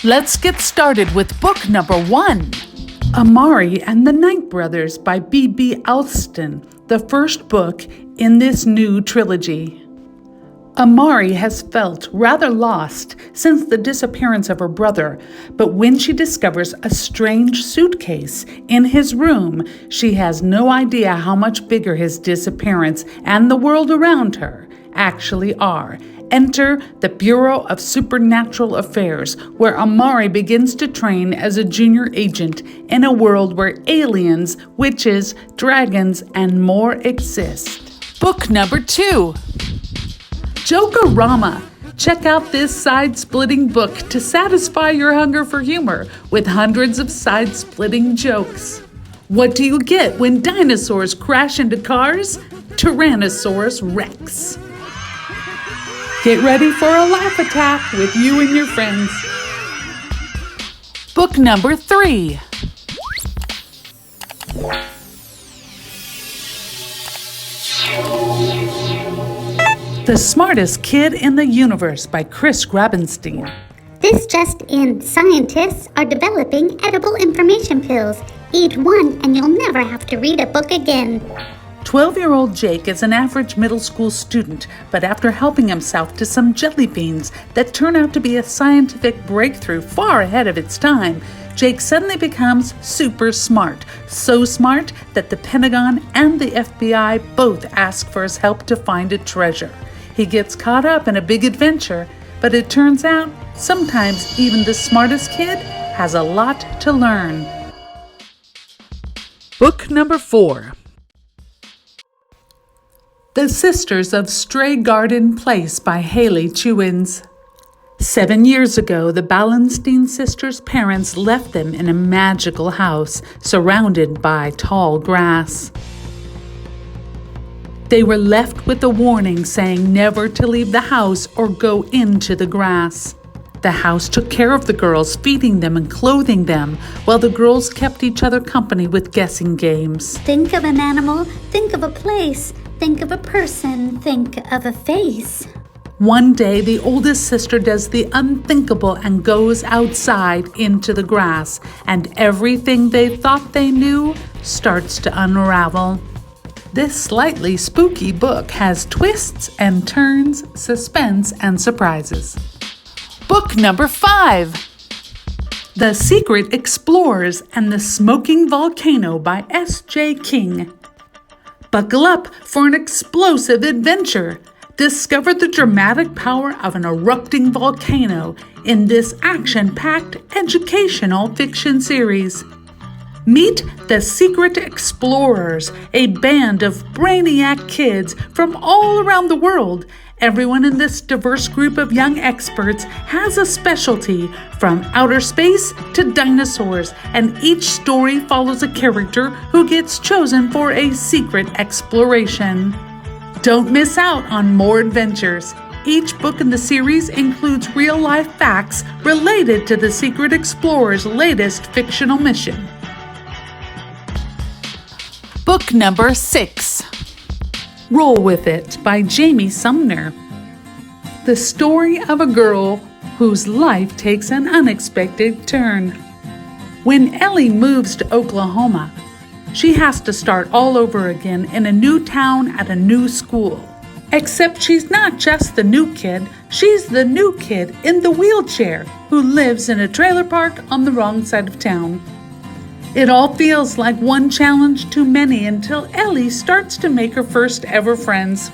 Let's get started with book number 1. Amari and the Night Brothers by B.B. Alston, the first book in this new trilogy. Amari has felt rather lost since the disappearance of her brother, but when she discovers a strange suitcase in his room, she has no idea how much bigger his disappearance and the world around her actually are. Enter the Bureau of Supernatural Affairs, where Amari begins to train as a junior agent in a world where aliens, witches, dragons, and more exist. Book number 2. Jokerama. Check out this side-splitting book to satisfy your hunger for humor with hundreds of side-splitting jokes. What do you get when dinosaurs crash into cars? Tyrannosaurus Rex. Get ready for a laugh attack with you and your friends. Book number 3. The Smartest Kid in the Universe by Chris Grabenstein. This just in, scientists are developing edible information pills. Eat one and you'll never have to read a book again. 12-year-old Jake is an average middle school student, but after helping himself to some jelly beans that turn out to be a scientific breakthrough far ahead of its time, Jake suddenly becomes super smart. So smart that the Pentagon and the FBI both ask for his help to find a treasure. He gets caught up in a big adventure, but it turns out sometimes even the smartest kid has a lot to learn. Book number 4. The Sisters of Stray Garden Place by Haley Chewins. 7 years ago, the Ballenstein sisters' parents left them in a magical house surrounded by tall grass. They were left with a warning saying never to leave the house or go into the grass. The house took care of the girls, feeding them and clothing them, while the girls kept each other company with guessing games. Think of an animal, think of a place, think of a person, think of a face. One day, the oldest sister does the unthinkable and goes outside into the grass, and everything they thought they knew starts to unravel. This slightly spooky book has twists and turns, suspense, and surprises. Book number 5. The Secret Explorers and the Smoking Volcano by S.J. King. Buckle up for an explosive adventure. Discover the dramatic power of an erupting volcano in this action-packed educational fiction series. Meet the Secret Explorers, a band of brainiac kids from all around the world. Everyone in this diverse group of young experts has a specialty, from outer space to dinosaurs, and each story follows a character who gets chosen for a secret exploration. Don't miss out on more adventures. Each book in the series includes real-life facts related to the Secret Explorers' latest fictional mission. Book number 6. Roll With It by Jamie Sumner. The story of a girl whose life takes an unexpected turn. When Ellie moves to Oklahoma, she has to start all over again in a new town at a new school. Except she's not just the new kid, she's the new kid in the wheelchair who lives in a trailer park on the wrong side of town. It all feels like one challenge too many until Ellie starts to make her first ever friends.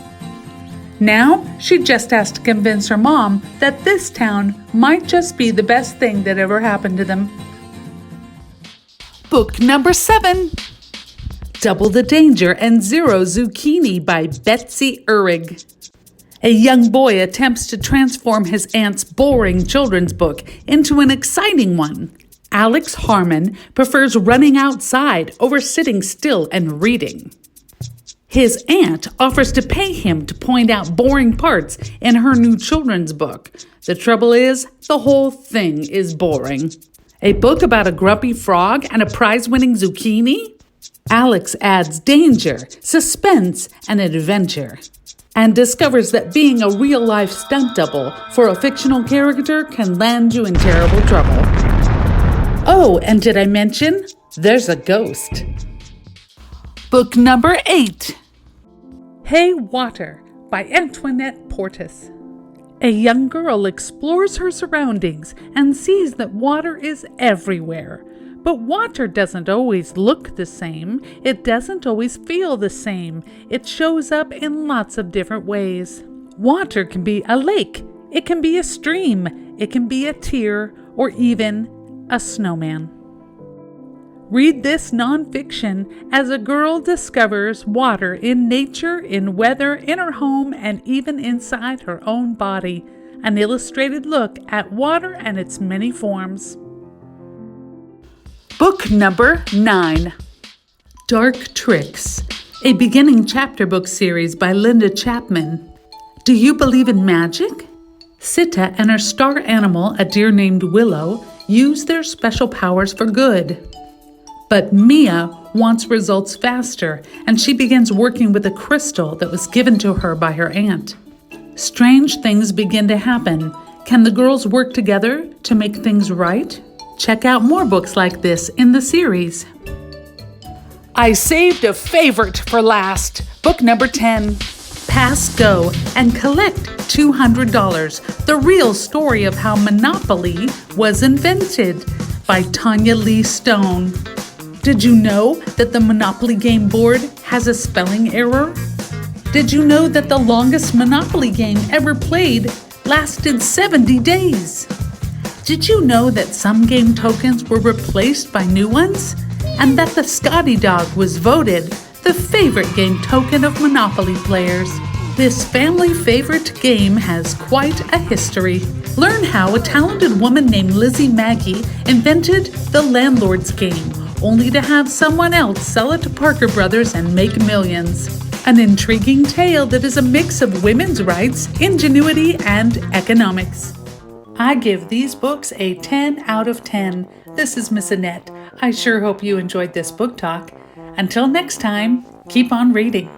Now, she just has to convince her mom that this town might just be the best thing that ever happened to them. Book number 7. Double the Danger and Zero Zucchini by Betsy Uhrig. A young boy attempts to transform his aunt's boring children's book into an exciting one. Alex Harmon prefers running outside over sitting still and reading. His aunt offers to pay him to point out boring parts in her new children's book. The trouble is, the whole thing is boring. A book about a grumpy frog and a prize-winning zucchini? Alex adds danger, suspense, and adventure. and discovers that being a real-life stunt double for a fictional character can land you in terrible trouble. Oh, and did I mention? There's a ghost. Book number 8. Hey Water by Antoinette Portis. A young girl explores her surroundings and sees that water is everywhere. But water doesn't always look the same. It doesn't always feel the same. It shows up in lots of different ways. Water can be a lake. It can be a stream. It can be a tear or even a snowman. Read this nonfiction as a girl discovers water in nature, in weather, in her home, and even inside her own body. An illustrated look at water and its many forms. Book number 9. Dark Tricks, a beginning chapter book series by Linda Chapman. Do you believe in magic? Sita and her star animal, a deer named Willow, use their special powers for good. But Mia wants results faster, and she begins working with a crystal that was given to her by her aunt. Strange things begin to happen. Can the girls work together to make things right? Check out more books like this in the series. I saved a favorite for last. Book number 10. Pass Go and collect $200. The real story of how Monopoly was invented by Tanya Lee Stone. Did you know that the Monopoly game board has a spelling error? Did you know that the longest Monopoly game ever played lasted 70 days? Did you know that some game tokens were replaced by new ones? And that the Scotty Dog was voted the favorite game token of Monopoly players? This family favorite game has quite a history. Learn how a talented woman named Lizzie Maggie invented the Landlord's Game, only to have someone else sell it to Parker Brothers and make millions. An intriguing tale that is a mix of women's rights, ingenuity, and economics. I give these books a 10 out of 10. This is Miss Annette. I sure hope you enjoyed this book talk. Until next time, keep on reading.